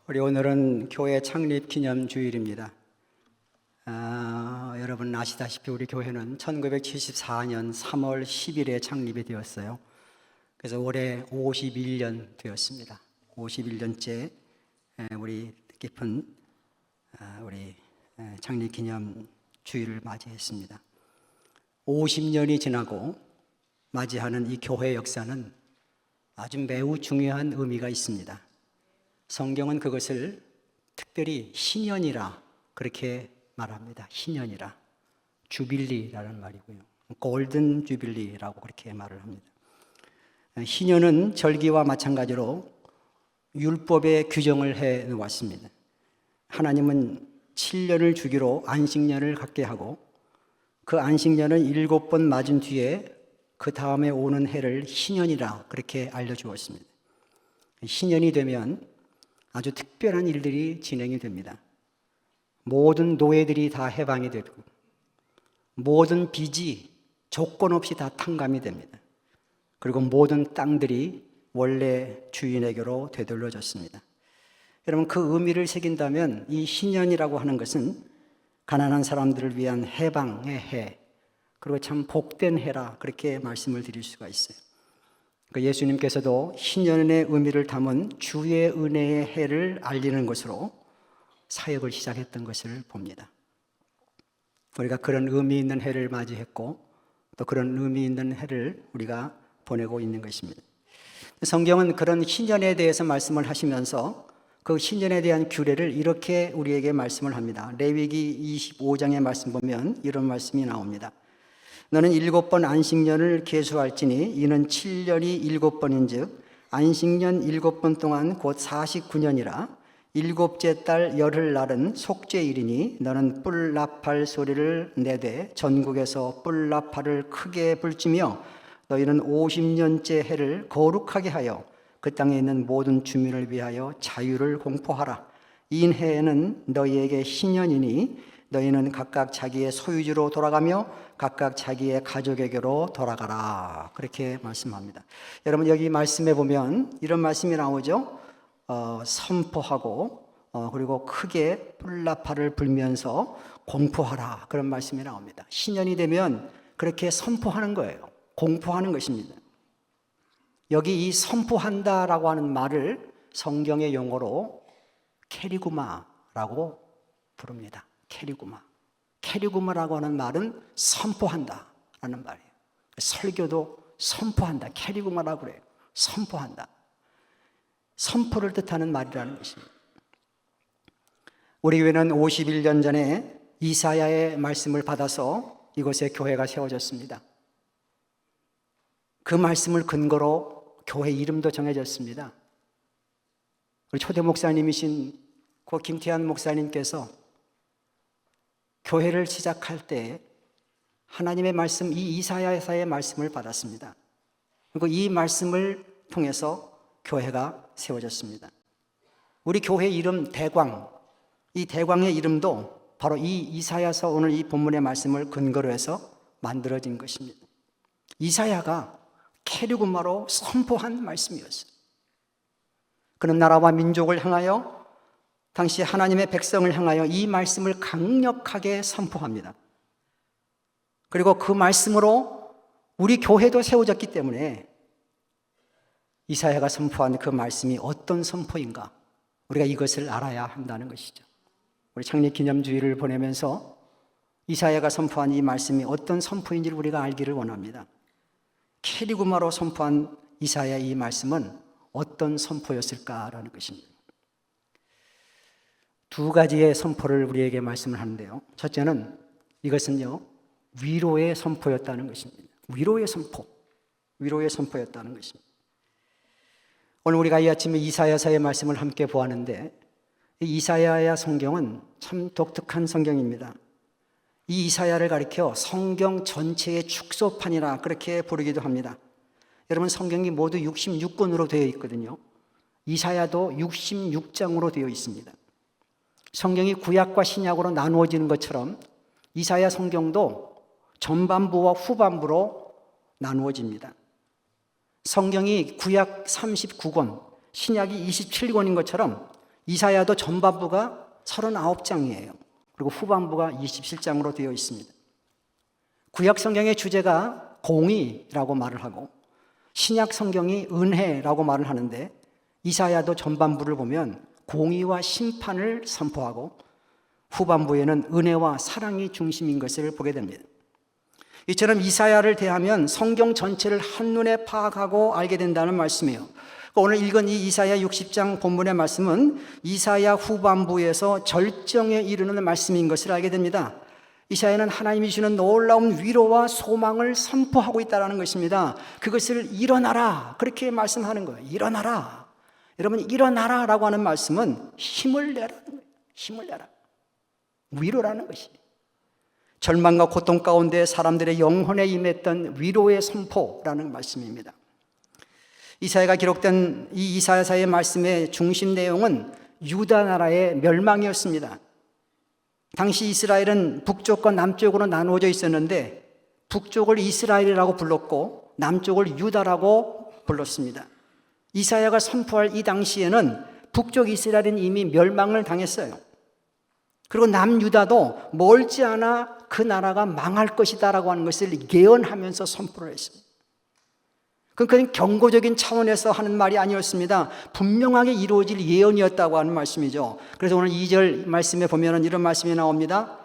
우리 오늘은 교회 창립 기념 주일입니다. 여러분 아시다시피 우리 교회는 1974년 3월 10일에 창립이 되었어요. 그래서 올해 51년 되었습니다. 51년째 우리 뜻깊은 우리 창립 기념 주일을 맞이했습니다. 50년이 지나고 맞이하는 이 교회 역사는 아주 매우 중요한 의미가 있습니다. 성경은 그것을 특별히 희년이라 그렇게 말합니다. 희년이라. 주빌리라는 말이고요. 골든 주빌리라고 그렇게 말을 합니다. 희년은 절기와 마찬가지로 율법의 규정을 해 놓았습니다. 하나님은 7년을 주기로 안식년을 갖게 하고 그 안식년은 7번 맞은 뒤에 그 다음에 오는 해를 희년이라 그렇게 알려주었습니다. 희년이 되면 아주 특별한 일들이 진행이 됩니다. 모든 노예들이 다 해방이 되고 모든 빚이 조건 없이 다 탕감이 됩니다. 그리고 모든 땅들이 원래 주인에게로 되돌려졌습니다. 여러분 그 의미를 새긴다면 이 희년이라고 하는 것은 가난한 사람들을 위한 해방의 해, 그리고 참 복된 해라 그렇게 말씀을 드릴 수가 있어요. 예수님께서도 희년의 의미를 담은 주의 은혜의 해를 알리는 것으로 사역을 시작했던 것을 봅니다. 우리가 그런 의미 있는 해를 맞이했고 또 그런 의미 있는 해를 우리가 보내고 있는 것입니다. 성경은 그런 희년에 대해서 말씀을 하시면서 그 희년에 대한 규례를 이렇게 우리에게 말씀을 합니다. 레위기 25장의 말씀 보면 이런 말씀이 나옵니다. 너는 7번 안식년을 계수할지니 이는 7년이 7번인즉 안식년 7번 동안 곧 49년이라 7째 달 열흘날은 속죄일이니 너는 뿔나팔 소리를 내되 전국에서 뿔나팔을 크게 불지며 너희는 50년째 해를 거룩하게 하여 그 땅에 있는 모든 주민을 위하여 자유를 공포하라. 이 해에는 너희에게 희년이니 너희는 각각 자기의 소유지로 돌아가며 각각 자기의 가족에게로 돌아가라. 그렇게 말씀합니다. 여러분 여기 말씀에 보면 이런 말씀이 나오죠. 선포하고 그리고 크게 뿔나팔을 불면서 공포하라. 그런 말씀이 나옵니다. 희년이 되면 그렇게 선포하는 거예요. 공포하는 것입니다. 여기 이 선포한다라고 하는 말을 성경의 용어로 캐리구마라고 부릅니다. 캐리구마라고 하는 말은 선포한다라는 말이에요. 설교도 선포한다. 캐리구마라고 그래요. 선포한다. 선포를 뜻하는 말이라는 것입니다. 우리 교회는 51년 전에 이사야의 말씀을 받아서 이곳에 교회가 세워졌습니다. 그 말씀을 근거로 교회 이름도 정해졌습니다. 우리 초대 목사님이신 고 김태한 목사님께서 교회를 시작할 때 하나님의 말씀, 이 이사야의 말씀을 받았습니다. 그리고 이 말씀을 통해서 교회가 세워졌습니다. 우리 교회 이름 대광, 이 대광의 이름도 바로 이 이사야서 오늘 이 본문의 말씀을 근거로 해서 만들어진 것입니다. 이사야가 캐리구마로 선포한 말씀이었어요. 그는 나라와 민족을 향하여 당시 하나님의 백성을 향하여 이 말씀을 강력하게 선포합니다. 그리고 그 말씀으로 우리 교회도 세워졌기 때문에 이사야가 선포한 그 말씀이 어떤 선포인가 우리가 이것을 알아야 한다는 것이죠. 우리 창립기념주일을 보내면서 이사야가 선포한 이 말씀이 어떤 선포인지를 우리가 알기를 원합니다. 캐리구마로 선포한 이사야의 이 말씀은 어떤 선포였을까라는 것입니다. 두 가지의 선포를 우리에게 말씀을 하는데요. 첫째는 이것은요, 위로의 선포였다는 것입니다. 위로의 선포였다는 것입니다. 오늘 우리가 이 아침에 이사야서의 말씀을 함께 보았는데 이 이사야의 성경은 참 독특한 성경입니다. 이 이사야를 가리켜 성경 전체의 축소판이라 그렇게 부르기도 합니다. 여러분 성경이 모두 66권으로 되어 있거든요. 이사야도 66장으로 되어 있습니다. 성경이 구약과 신약으로 나누어지는 것처럼 이사야 성경도 전반부와 후반부로 나누어집니다. 성경이 구약 39권, 신약이 27권인 것처럼 이사야도 전반부가 39장이에요. 그리고 후반부가 27장으로 되어 있습니다. 구약 성경의 주제가 공의라고 말을 하고 신약 성경이 은혜라고 말을 하는데 이사야도 전반부를 보면 공의와 심판을 선포하고 후반부에는 은혜와 사랑이 중심인 것을 보게 됩니다. 이처럼 이사야를 대하면 성경 전체를 한눈에 파악하고 알게 된다는 말씀이에요. 오늘 읽은 이 이사야 60장 본문의 말씀은 이사야 후반부에서 절정에 이르는 말씀인 것을 알게 됩니다. 이사야는 하나님이 주시는 놀라운 위로와 소망을 선포하고 있다는 것입니다. 그것을 일어나라 그렇게 말씀하는 거예요. 일어나라. 여러분, 일어나라 라고 하는 말씀은 힘을 내라는 거예요. 힘을 내라. 위로라는 것이 절망과 고통 가운데 사람들의 영혼에 임했던 위로의 선포라는 말씀입니다. 이사야가 기록된 이 이사야서의 말씀의 중심 내용은 유다 나라의 멸망이었습니다. 당시 이스라엘은 북쪽과 남쪽으로 나누어져 있었는데 북쪽을 이스라엘이라고 불렀고 남쪽을 유다라고 불렀습니다. 이사야가 선포할 이 당시에는 북쪽 이스라엘은 이미 멸망을 당했어요. 그리고 남유다도 멀지 않아 그 나라가 망할 것이다 라고 하는 것을 예언하면서 선포를 했습니다. 그건 경고적인 차원에서 하는 말이 아니었습니다. 분명하게 이루어질 예언이었다고 하는 말씀이죠. 그래서 오늘 2절 말씀에 보면 이런 말씀이 나옵니다.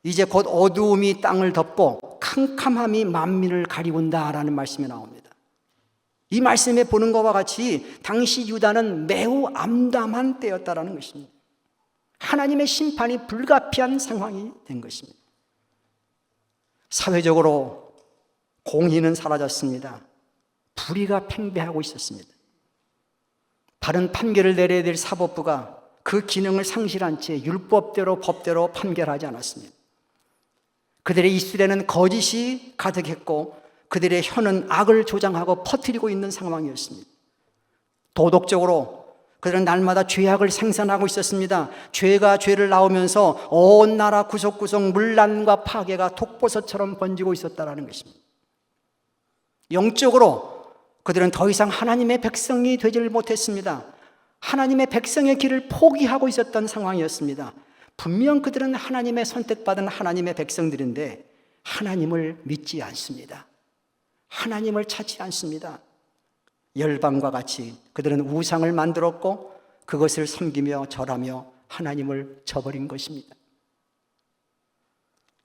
이제 곧 어두움이 땅을 덮고 캄캄함이 만민을 가리운다 라는 말씀이 나옵니다. 이 말씀에 보는 것과 같이 당시 유다는 매우 암담한 때였다라는 것입니다. 하나님의 심판이 불가피한 상황이 된 것입니다. 사회적으로 공의는 사라졌습니다. 불의가 팽배하고 있었습니다. 바른 판결을 내려야 될 사법부가 그 기능을 상실한 채 율법대로 법대로 판결하지 않았습니다. 그들의 입술에는 거짓이 가득했고 그들의 혀는 악을 조장하고 퍼뜨리고 있는 상황이었습니다. 도덕적으로 그들은 날마다 죄악을 생산하고 있었습니다. 죄가 죄를 낳으면서 온 나라 구석구석 문란과 파괴가 독버섯처럼 번지고 있었다는 것입니다. 영적으로 그들은 더 이상 하나님의 백성이 되지를 못했습니다. 하나님의 백성의 길을 포기하고 있었던 상황이었습니다. 분명 그들은 하나님의 선택받은 하나님의 백성들인데 하나님을 믿지 않습니다. 하나님을 찾지 않습니다. 열방과 같이 그들은 우상을 만들었고 그것을 섬기며 절하며 하나님을 저버린 것입니다.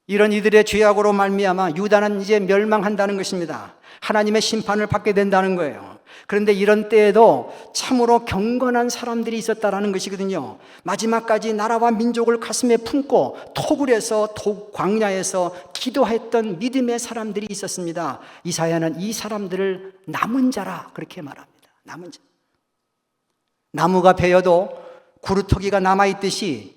이런 이들의 죄악으로 말미암아 유다는 이제 멸망한다는 것입니다. 하나님의 심판을 받게 된다는 거예요. 그런데 이런 때에도 참으로 경건한 사람들이 있었다라는 것이거든요. 마지막까지 나라와 민족을 가슴에 품고 토굴에서 광야에서 기도했던 믿음의 사람들이 있었습니다. 이사야는 이 사람들을 남은 자라 그렇게 말합니다. 남은 자. 나무가 베어도 구루터기가 남아있듯이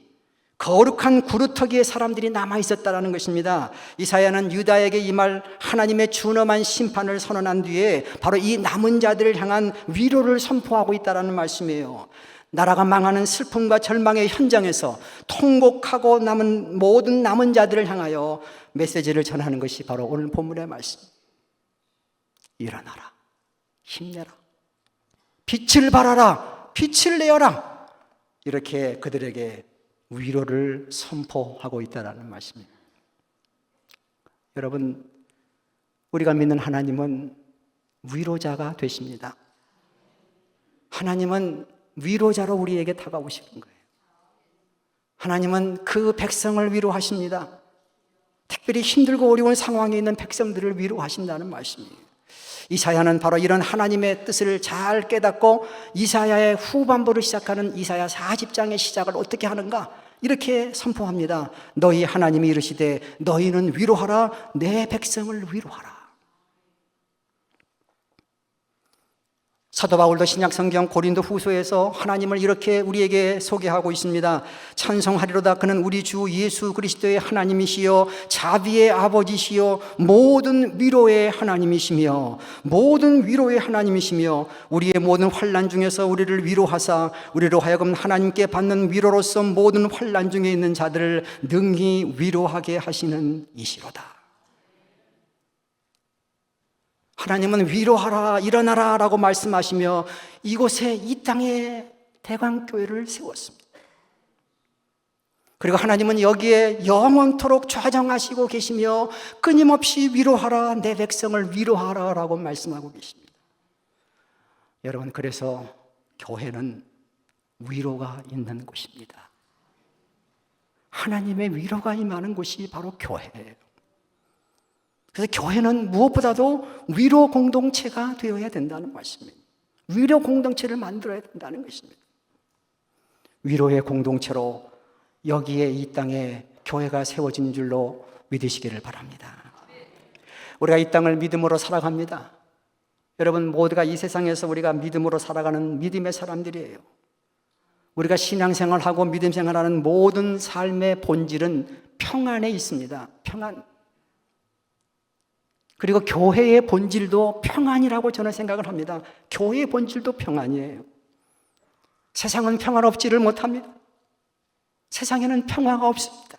거룩한 구루터기의 사람들이 남아있었다는 것입니다. 이사야는 유다에게 이 말 하나님의 준엄한 심판을 선언한 뒤에 바로 이 남은 자들을 향한 위로를 선포하고 있다는 말씀이에요. 나라가 망하는 슬픔과 절망의 현장에서 통곡하고 남은 모든 남은 자들을 향하여 메시지를 전하는 것이 바로 오늘 본문의 말씀. 일어나라, 힘내라, 빛을 발하라, 빛을 내어라, 이렇게 그들에게 위로를 선포하고 있다는 말씀입니다. 여러분, 우리가 믿는 하나님은 위로자가 되십니다. 하나님은 위로자로 우리에게 다가오시는 거예요. 하나님은 그 백성을 위로하십니다. 특별히 힘들고 어려운 상황에 있는 백성들을 위로하신다는 말씀이에요. 이사야는 바로 이런 하나님의 뜻을 잘 깨닫고 이사야의 후반부를 시작하는 이사야 40장의 시작을 어떻게 하는가? 이렇게 선포합니다. 너희 하나님이 이르시되 너희는 위로하라, 내 백성을 위로하라. 사도 바울도 신약 성경 고린도 후서에서 하나님을 이렇게 우리에게 소개하고 있습니다. 찬송하리로다 그는 우리 주 예수 그리스도의 하나님이시요 자비의 아버지시요 모든 위로의 하나님이시며 우리의 모든 환난 중에서 우리를 위로하사 우리로 하여금 하나님께 받는 위로로서 모든 환난 중에 있는 자들을 능히 위로하게 하시는 이시로다. 하나님은 위로하라, 일어나라 라고 말씀하시며 이곳에 이 땅에 대광교회를 세웠습니다. 그리고 하나님은 여기에 영원토록 좌정하시고 계시며 끊임없이 위로하라, 내 백성을 위로하라 라고 말씀하고 계십니다. 여러분, 그래서 교회는 위로가 있는 곳입니다. 하나님의 위로가 임하는 곳이 바로 교회예요. 그래서 교회는 무엇보다도 위로 공동체가 되어야 된다는 말씀입니다. 위로 공동체를 만들어야 된다는 것입니다. 위로의 공동체로 여기에 이 땅에 교회가 세워진 줄로 믿으시기를 바랍니다. 우리가 이 땅을 믿음으로 살아갑니다. 여러분, 모두가 이 세상에서 우리가 믿음으로 살아가는 믿음의 사람들이에요. 우리가 신앙생활하고 믿음생활하는 모든 삶의 본질은 평안에 있습니다. 평안. 그리고 교회의 본질도 평안이라고 저는 생각을 합니다. 교회의 본질도 평안이에요. 세상은 평안없지를 못합니다. 세상에는 평화가 없습니다.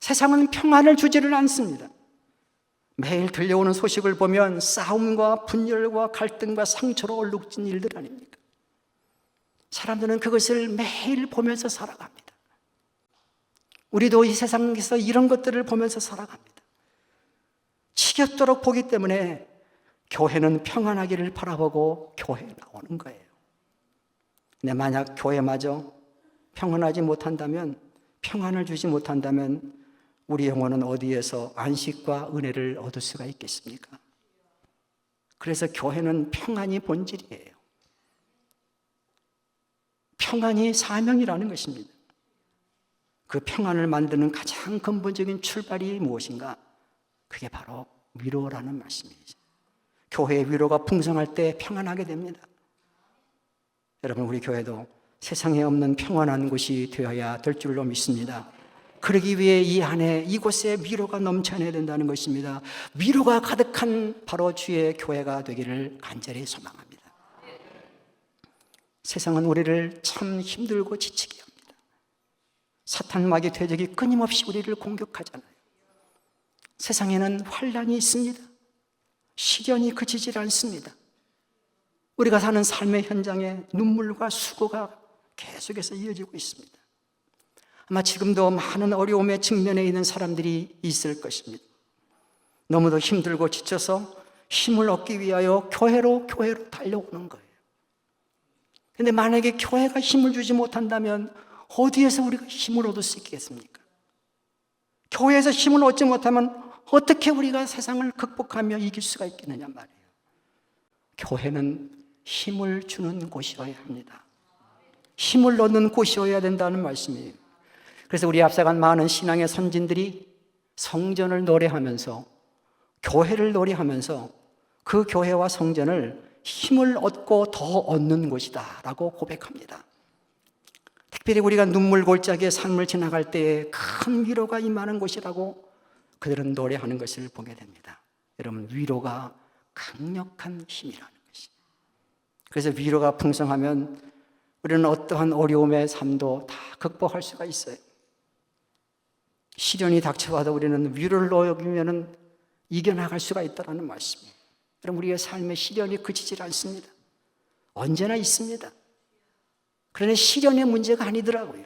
세상은 평안을 주지를 않습니다. 매일 들려오는 소식을 보면 싸움과 분열과 갈등과 상처로 얼룩진 일들 아닙니까? 사람들은 그것을 매일 보면서 살아갑니다. 우리도 이 세상에서 이런 것들을 보면서 살아갑니다. 지겹도록 보기 때문에 교회는 평안하기를 바라보고 교회에 나오는 거예요. 근데 만약 교회마저 평안하지 못한다면, 평안을 주지 못한다면 우리 영혼은 어디에서 안식과 은혜를 얻을 수가 있겠습니까? 그래서 교회는 평안이 본질이에요. 평안이 사명이라는 것입니다. 그 평안을 만드는 가장 근본적인 출발이 무엇인가? 그게 바로 위로라는 말씀이죠. 교회의 위로가 풍성할 때 평안하게 됩니다. 여러분, 우리 교회도 세상에 없는 평안한 곳이 되어야 될 줄로 믿습니다. 그러기 위해 이 안에 이곳에 위로가 넘쳐나야 된다는 것입니다. 위로가 가득한 바로 주의 교회가 되기를 간절히 소망합니다. 세상은 우리를 참 힘들고 지치게 합니다. 사탄 마귀 대적이 끊임없이 우리를 공격하잖아요. 세상에는 환난이 있습니다. 시련이 그치질 않습니다. 우리가 사는 삶의 현장에 눈물과 수고가 계속해서 이어지고 있습니다. 아마 지금도 많은 어려움에 직면해 있는 사람들이 있을 것입니다. 너무도 힘들고 지쳐서 힘을 얻기 위하여 교회로 달려오는 거예요. 그런데 만약에 교회가 힘을 주지 못한다면 어디에서 우리가 힘을 얻을 수 있겠습니까? 교회에서 힘을 얻지 못하면 어떻게 우리가 세상을 극복하며 이길 수가 있겠느냐 말이에요. 교회는 힘을 주는 곳이어야 합니다. 힘을 얻는 곳이어야 된다는 말씀이에요. 그래서 우리 앞서간 많은 신앙의 선진들이 성전을 노래하면서, 교회를 노래하면서 그 교회와 성전을 힘을 얻고 더 얻는 곳이다 라고 고백합니다. 특별히 우리가 눈물 골짜기의 삶을 지나갈 때에 큰 위로가 임하는 곳이라고 그들은 노래하는 것을 보게 됩니다. 여러분, 위로가 강력한 힘이라는 것이. 그래서 위로가 풍성하면 우리는 어떠한 어려움의 삶도 다 극복할 수가 있어요. 시련이 닥쳐와도 우리는 위로를 얻으면 이겨나갈 수가 있다는 말씀이에요. 여러분, 우리의 삶에 시련이 그치질 않습니다. 언제나 있습니다. 그러나 시련의 문제가 아니더라고요.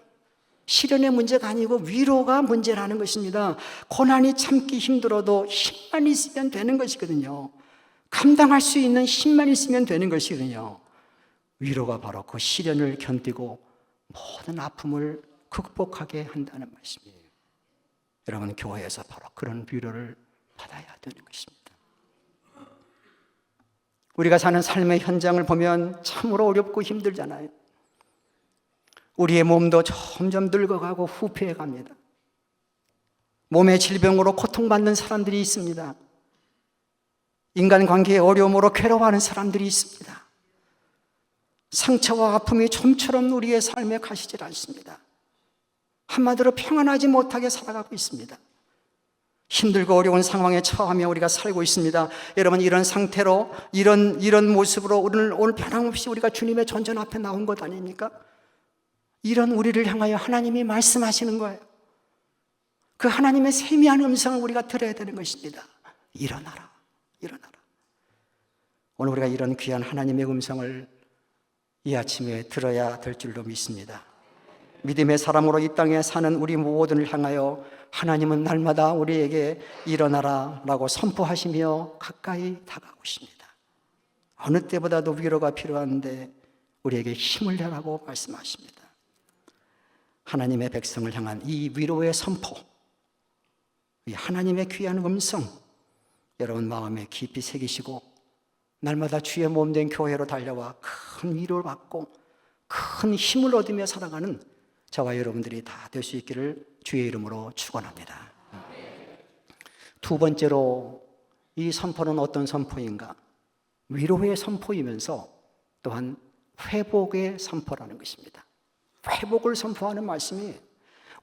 시련의 문제가 아니고 위로가 문제라는 것입니다. 고난이 참기 힘들어도 힘만 있으면 되는 것이거든요. 감당할 수 있는 힘만 있으면 되는 것이거든요. 위로가 바로 그 시련을 견디고 모든 아픔을 극복하게 한다는 말씀이에요. 여러분, 교회에서 바로 그런 위로를 받아야 되는 것입니다. 우리가 사는 삶의 현장을 보면 참으로 어렵고 힘들잖아요. 우리의 몸도 점점 늙어가고 후퇴해 갑니다. 몸의 질병으로 고통받는 사람들이 있습니다. 인간관계의 어려움으로 괴로워하는 사람들이 있습니다. 상처와 아픔이 좀처럼 우리의 삶에 가시질 않습니다. 한마디로 평안하지 못하게 살아가고 있습니다. 힘들고 어려운 상황에 처하며 우리가 살고 있습니다. 여러분, 이런 상태로 이런 모습으로 오늘 변함없이 우리가 주님의 전전 앞에 나온 것 아닙니까? 이런 우리를 향하여 하나님이 말씀하시는 거예요. 그 하나님의 세미한 음성을 우리가 들어야 되는 것입니다. 일어나라, 일어나라. 오늘 우리가 이런 귀한 하나님의 음성을 이 아침에 들어야 될 줄로 믿습니다. 믿음의 사람으로 이 땅에 사는 우리 모두를 향하여 하나님은 날마다 우리에게 일어나라 라고 선포하시며 가까이 다가오십니다. 어느 때보다도 위로가 필요한데 우리에게 힘을 내라고 말씀하십니다. 하나님의 백성을 향한 이 위로의 선포, 이 하나님의 귀한 음성, 여러분 마음에 깊이 새기시고 날마다 주의 몸된 교회로 달려와 큰 위로를 받고 큰 힘을 얻으며 살아가는 저와 여러분들이 다 될 수 있기를 주의 이름으로 축원합니다. 두 번째로 이 선포는 어떤 선포인가? 위로의 선포이면서 또한 회복의 선포라는 것입니다. 회복을 선포하는 말씀이,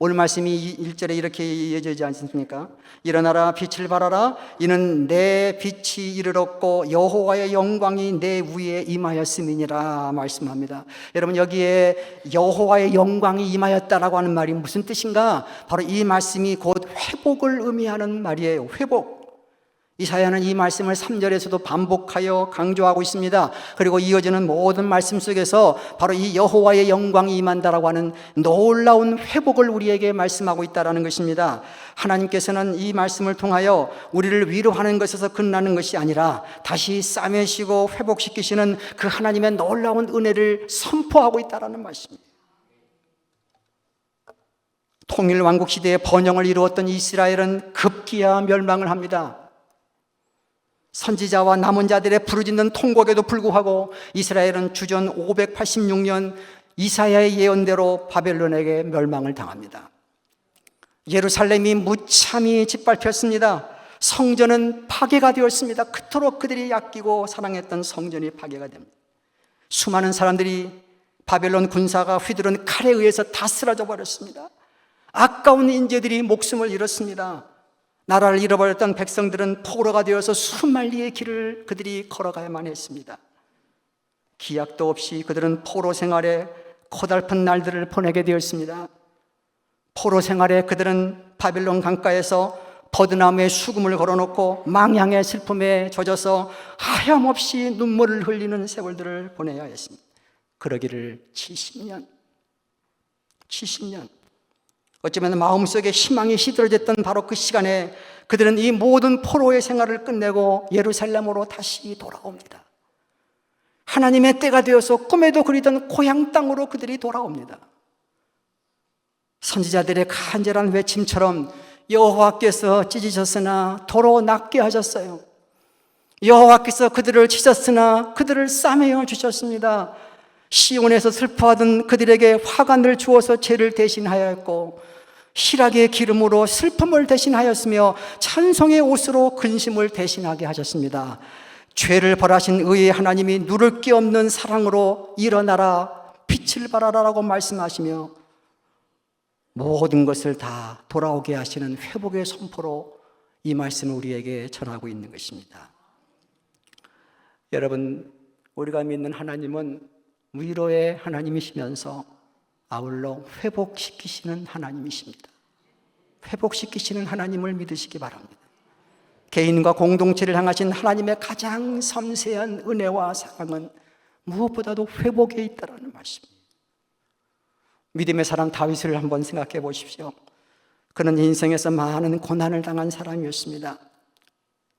오늘 말씀이 1절에 이렇게 이어지지 않습니까? 일어나라 빛을 발하라 이는 내 빛이 이르렀고 여호와의 영광이 내 위에 임하였음이니라 말씀합니다. 여러분 여기에 여호와의 영광이 임하였다라고 하는 말이 무슨 뜻인가? 바로 이 말씀이 곧 회복을 의미하는 말이에요. 회복. 이사야는 이 말씀을 3절에서도 반복하여 강조하고 있습니다. 그리고 이어지는 모든 말씀 속에서 바로 이 여호와의 영광이 임한다라고 하는 놀라운 회복을 우리에게 말씀하고 있다는 것입니다. 하나님께서는 이 말씀을 통하여 우리를 위로하는 것에서 끝나는 것이 아니라 다시 싸매시고 회복시키시는 그 하나님의 놀라운 은혜를 선포하고 있다는 말씀입니다. 통일왕국 시대에 번영을 이루었던 이스라엘은 급기야 멸망을 합니다. 선지자와 남은 자들의 부르짖는 통곡에도 불구하고 이스라엘은 주전 586년 이사야의 예언대로 바벨론에게 멸망을 당합니다. 예루살렘이 무참히 짓밟혔습니다. 성전은 파괴가 되었습니다. 그토록 그들이 아끼고 사랑했던 성전이 파괴가 됩니다. 수많은 사람들이 바벨론 군사가 휘두른 칼에 의해서 다 쓰러져 버렸습니다. 아까운 인재들이 목숨을 잃었습니다. 나라를 잃어버렸던 백성들은 포로가 되어서 수만리의 길을 그들이 걸어가야만 했습니다. 기약도 없이 그들은 포로 생활에 고달픈 날들을 보내게 되었습니다. 포로 생활에 그들은 바벨론 강가에서 버드나무에 수금을 걸어놓고 망향의 슬픔에 젖어서 하염없이 눈물을 흘리는 세월들을 보내야 했습니다. 그러기를 70년 어쩌면 마음속에 희망이 시들어졌던 바로 그 시간에 그들은 이 모든 포로의 생활을 끝내고 예루살렘으로 다시 돌아옵니다. 하나님의 때가 되어서 꿈에도 그리던 고향 땅으로 그들이 돌아옵니다. 선지자들의 간절한 외침처럼 여호와께서 찢으셨으나 도로 낫게 하셨어요. 여호와께서 그들을 치셨으나 그들을 싸매어 주셨습니다. 시온에서 슬퍼하던 그들에게 화관을 주어서 죄를 대신하였고 희락의 기름으로 슬픔을 대신하였으며 찬송의 옷으로 근심을 대신하게 하셨습니다. 죄를 벌하신 의의 하나님이 누를 게 없는 사랑으로 일어나라 빛을 발하라라고 말씀하시며 모든 것을 다 돌아오게 하시는 회복의 선포로 이 말씀을 우리에게 전하고 있는 것입니다. 여러분, 우리가 믿는 하나님은 위로의 하나님이시면서 아울러 회복시키시는 하나님이십니다. 회복시키시는 하나님을 믿으시기 바랍니다. 개인과 공동체를 향하신 하나님의 가장 섬세한 은혜와 사랑은 무엇보다도 회복에 있다는 말씀입니다. 믿음의 사람 다윗을 한번 생각해 보십시오. 그는 인생에서 많은 고난을 당한 사람이었습니다.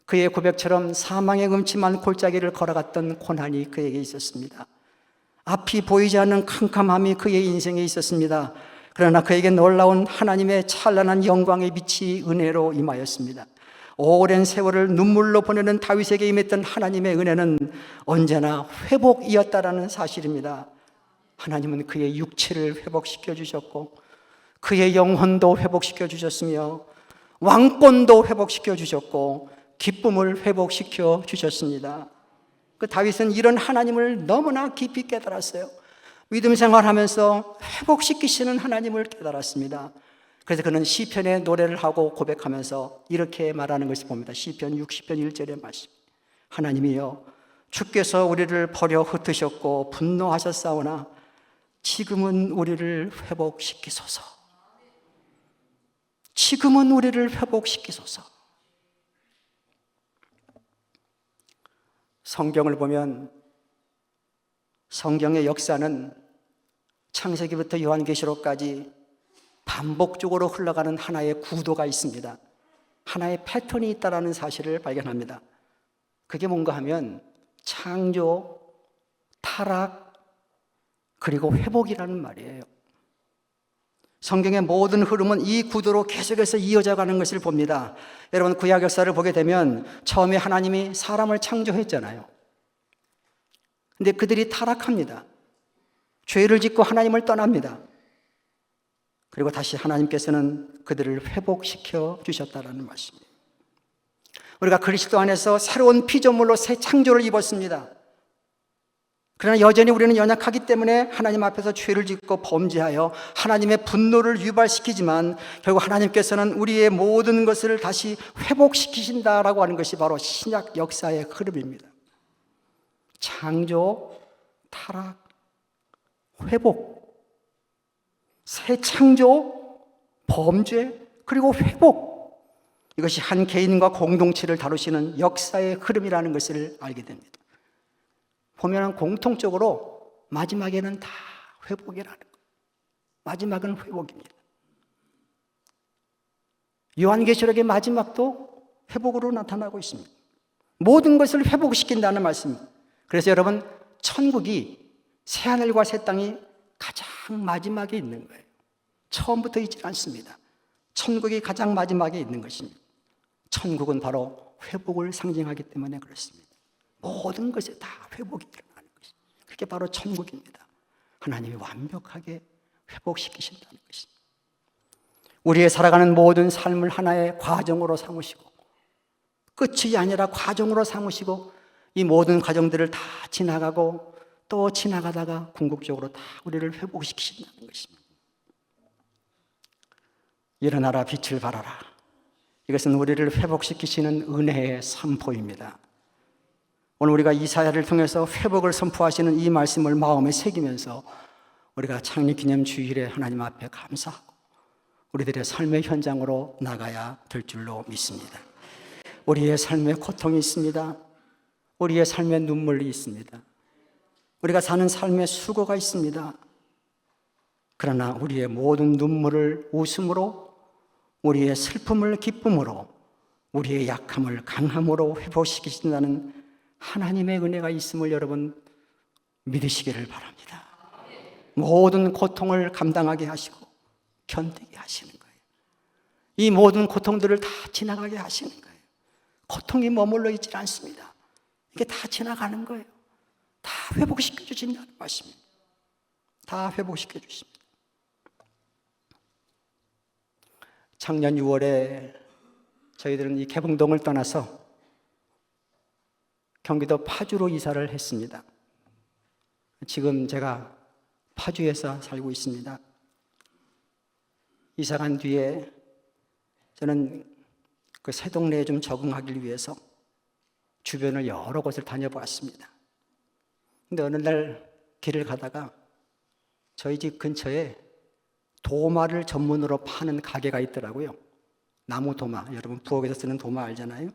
그의 고백처럼 사망의 음침한 골짜기를 걸어갔던 고난이 그에게 있었습니다. 앞이 보이지 않는 캄캄함이 그의 인생에 있었습니다. 그러나 그에게 놀라운 하나님의 찬란한 영광의 빛이 은혜로 임하였습니다. 오랜 세월을 눈물로 보내는 다윗에게 임했던 하나님의 은혜는 언제나 회복이었다라는 사실입니다. 하나님은 그의 육체를 회복시켜 주셨고 그의 영혼도 회복시켜 주셨으며 왕권도 회복시켜 주셨고 기쁨을 회복시켜 주셨습니다. 그 다윗은 이런 하나님을 너무나 깊이 깨달았어요. 믿음 생활하면서 회복시키시는 하나님을 깨달았습니다. 그래서 그는 시편의 노래를 하고 고백하면서 이렇게 말하는 것을 봅니다. 시편 60편 1절의 말씀. 하나님이여 주께서 우리를 버려 흩으셨고 분노하셨사오나 지금은 우리를 회복시키소서. 지금은 우리를 회복시키소서. 성경을 보면 성경의 역사는 창세기부터 요한계시록까지 반복적으로 흘러가는 하나의 구도가 있습니다. 하나의 패턴이 있다는 사실을 발견합니다. 그게 뭔가 하면 창조, 타락, 그리고 회복이라는 말이에요. 성경의 모든 흐름은 이 구도로 계속해서 이어져 가는 것을 봅니다. 여러분, 구약 역사를 보게 되면 처음에 하나님이 사람을 창조했잖아요. 근데 그들이 타락합니다. 죄를 짓고 하나님을 떠납니다. 그리고 다시 하나님께서는 그들을 회복시켜 주셨다는 말씀입니다. 우리가 그리스도 안에서 새로운 피조물로 새 창조를 입었습니다. 그러나 여전히 우리는 연약하기 때문에 하나님 앞에서 죄를 짓고 범죄하여 하나님의 분노를 유발시키지만 결국 하나님께서는 우리의 모든 것을 다시 회복시키신다라고 하는 것이 바로 신약 역사의 흐름입니다. 창조, 타락, 회복, 새 창조, 범죄, 그리고 회복. 이것이 한 개인과 공동체를 다루시는 역사의 흐름이라는 것을 알게 됩니다. 보면 공통적으로 마지막에는 다 회복이라는 것. 마지막은 회복입니다. 요한계시록의 마지막도 회복으로 나타나고 있습니다. 모든 것을 회복시킨다는 말씀입니다. 그래서 여러분, 천국이 새하늘과 새 땅이 가장 마지막에 있는 거예요. 처음부터 있지 않습니다. 천국이 가장 마지막에 있는 것입니다. 천국은 바로 회복을 상징하기 때문에 그렇습니다. 모든 것에 다 회복이 일어나는 것입니다. 그게 바로 천국입니다. 하나님이 완벽하게 회복시키신다는 것입니다. 우리의 살아가는 모든 삶을 하나의 과정으로 삼으시고 끝이 아니라 과정으로 삼으시고 이 모든 과정들을 다 지나가고 또 지나가다가 궁극적으로 다 우리를 회복시키신다는 것입니다. 일어나라, 빛을 발하라. 이것은 우리를 회복시키시는 은혜의 선포입니다. 오늘 우리가 이사야를 통해서 회복을 선포하시는 이 말씀을 마음에 새기면서 우리가 창립기념 주일에 하나님 앞에 감사하고 우리들의 삶의 현장으로 나가야 될 줄로 믿습니다. 우리의 삶에 고통이 있습니다. 우리의 삶에 눈물이 있습니다. 우리가 사는 삶에 수고가 있습니다. 그러나 우리의 모든 눈물을 웃음으로, 우리의 슬픔을 기쁨으로, 우리의 약함을 강함으로 회복시키신다는 하나님의 은혜가 있음을 여러분 믿으시기를 바랍니다. 모든 고통을 감당하게 하시고 견디게 하시는 거예요. 이 모든 고통들을 다 지나가게 하시는 거예요. 고통이 머물러 있지 않습니다. 이게 다 지나가는 거예요. 다 회복시켜 주신다는 말씀입니다. 다 회복시켜 주십니다. 작년 6월에 저희들은 이 개봉동을 떠나서 경기도 파주로 이사를 했습니다. 지금 제가 파주에서 살고 있습니다. 이사 간 뒤에 저는 그 새 동네에 좀 적응하기 위해서 주변을 여러 곳을 다녀보았습니다. 근데 어느 날 길을 가다가 저희 집 근처에 도마를 전문으로 파는 가게가 있더라고요. 나무 도마, 여러분 부엌에서 쓰는 도마 알잖아요.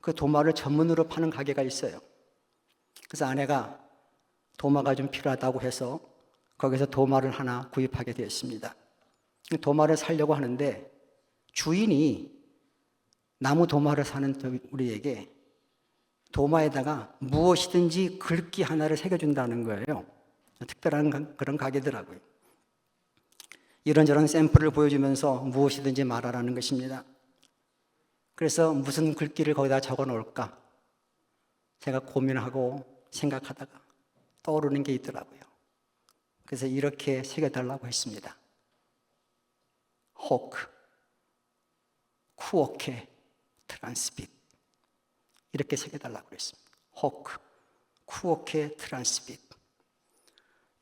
그 도마를 전문으로 파는 가게가 있어요. 그래서 아내가 도마가 좀 필요하다고 해서 거기서 도마를 하나 구입하게 되었습니다. 도마를 사려고 하는데 주인이 나무 도마를 사는 우리에게 도마에다가 무엇이든지 글귀 하나를 새겨준다는 거예요. 특별한 그런 가게더라고요. 이런저런 샘플을 보여주면서 무엇이든지 말하라는 것입니다. 그래서 무슨 글귀를 거기다 적어 놓을까? 제가 고민하고 생각하다가 떠오르는 게 있더라고요. 그래서 이렇게 새겨달라고 했습니다. 호크, 쿠오케, 트란스빗. 이렇게 새겨달라고 했습니다. 호크, 쿠오케, 트란스빗.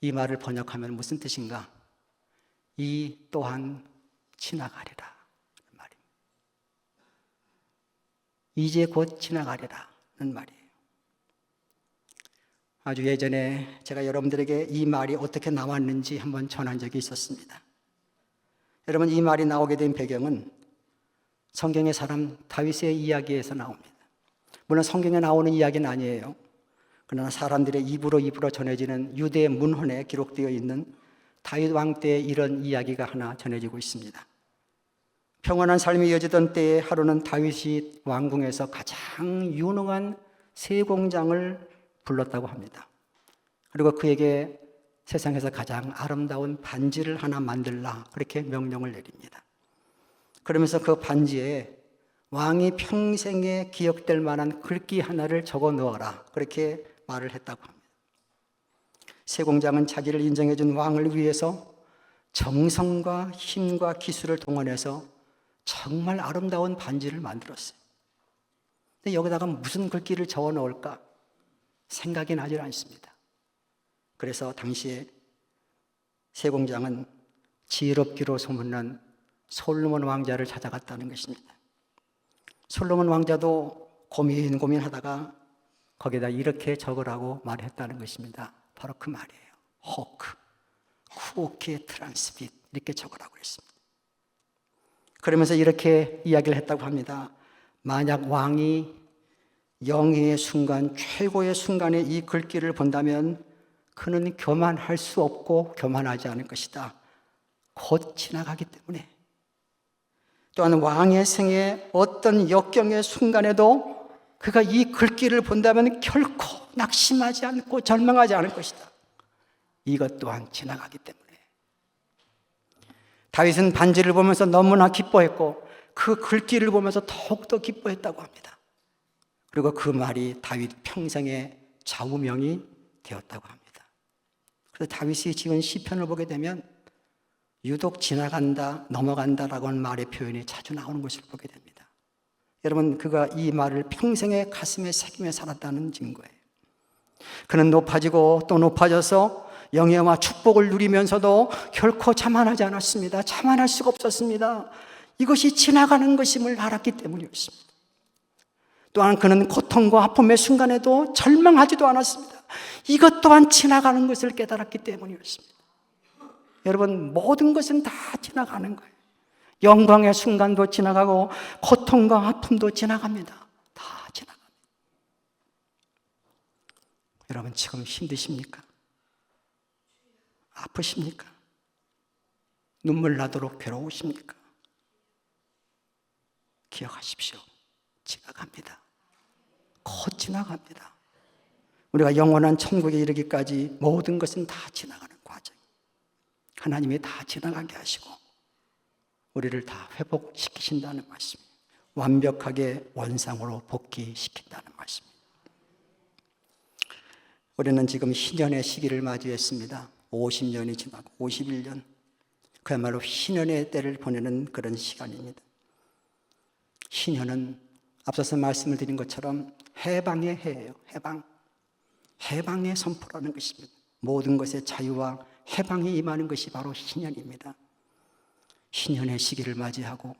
이 말을 번역하면 무슨 뜻인가? 이 또한 지나가리라 말입니다. 이제 곧 지나가리라는 말이에요. 아주 예전에 제가 여러분들에게 이 말이 어떻게 나왔는지 한번 전한 적이 있었습니다. 여러분, 이 말이 나오게 된 배경은 성경의 사람 다윗의 이야기에서 나옵니다. 물론 성경에 나오는 이야기는 아니에요. 그러나 사람들의 입으로 전해지는 유대 문헌에 기록되어 있는 다윗 왕 때의 이런 이야기가 하나 전해지고 있습니다. 평안한 삶이 이어지던 때에 하루는 다윗이 왕궁에서 가장 유능한 세공장을 불렀다고 합니다. 그리고 그에게 세상에서 가장 아름다운 반지를 하나 만들라, 그렇게 명령을 내립니다. 그러면서 그 반지에 왕이 평생에 기억될 만한 글귀 하나를 적어 넣어라, 그렇게 말을 했다고 합니다. 세공장은 자기를 인정해 준 왕을 위해서 정성과 힘과 기술을 동원해서 정말 아름다운 반지를 만들었어요. 근데 여기다가 무슨 글귀를 적어 넣을까 생각이 나질 않습니다. 그래서 당시에 세공장은 지혜롭기로 소문난 솔로몬 왕자를 찾아갔다는 것입니다. 솔로몬 왕자도 고민하다가 거기다 이렇게 적으라고 말했다는 것입니다. 바로 그 말이에요. 호크, 쿠오키에 트란스핏, 이렇게 적으라고 했습니다. 그러면서 이렇게 이야기를 했다고 합니다. 만약 왕이 영예의 순간, 최고의 순간에 이 글귀를 본다면 그는 교만할 수 없고 교만하지 않을 것이다. 곧 지나가기 때문에. 또한 왕의 생에 어떤 역경의 순간에도 그가 이 글귀를 본다면 결코 낙심하지 않고 절망하지 않을 것이다. 이것 또한 지나가기 때문에. 다윗은 반지를 보면서 너무나 기뻐했고 그 글귀를 보면서 더욱더 기뻐했다고 합니다. 그리고 그 말이 다윗 평생의 좌우명이 되었다고 합니다. 그래서 다윗이 지은 시편을 보게 되면 유독 지나간다, 넘어간다라고 하는 말의 표현이 자주 나오는 것을 보게 됩니다. 여러분, 그가 이 말을 평생의 가슴에 새기며 살았다는 증거예요. 그는 높아지고 또 높아져서 영예와 축복을 누리면서도 결코 자만하지 않았습니다. 자만할 수가 없었습니다. 이것이 지나가는 것임을 알았기 때문이었습니다. 또한 그는 고통과 아픔의 순간에도 절망하지도 않았습니다. 이것 또한 지나가는 것을 깨달았기 때문이었습니다. 여러분, 모든 것은 다 지나가는 거예요. 영광의 순간도 지나가고 고통과 아픔도 지나갑니다. 다 지나갑니다. 여러분, 지금 힘드십니까? 아프십니까? 눈물 나도록 괴로우십니까? 기억하십시오. 지나갑니다. 곧 지나갑니다. 우리가 영원한 천국에 이르기까지 모든 것은 다 지나가는 과정. 하나님이 다 지나가게 하시고 우리를 다 회복시키신다는 말씀입니다. 완벽하게 원상으로 복귀시킨다는 말씀입니다. 우리는 지금 희년의 시기를 맞이했습니다. 50년이 지나고 51년, 그야말로 희년의 때를 보내는 그런 시간입니다. 희년은 앞서서 말씀을 드린 것처럼 해방의 해예요. 해방의 선포라는 것입니다. 모든 것의 자유와 해방이 임하는 것이 바로 희년입니다. 희년의 시기를 맞이하고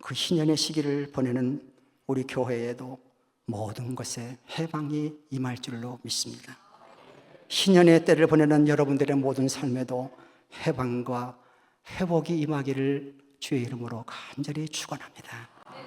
그 희년의 시기를 보내는 우리 교회에도 모든 것에 해방이 임할 줄로 믿습니다. 희년의 때를 보내는 여러분들의 모든 삶에도 해방과 회복이 임하기를 주의 이름으로 간절히 축원합니다.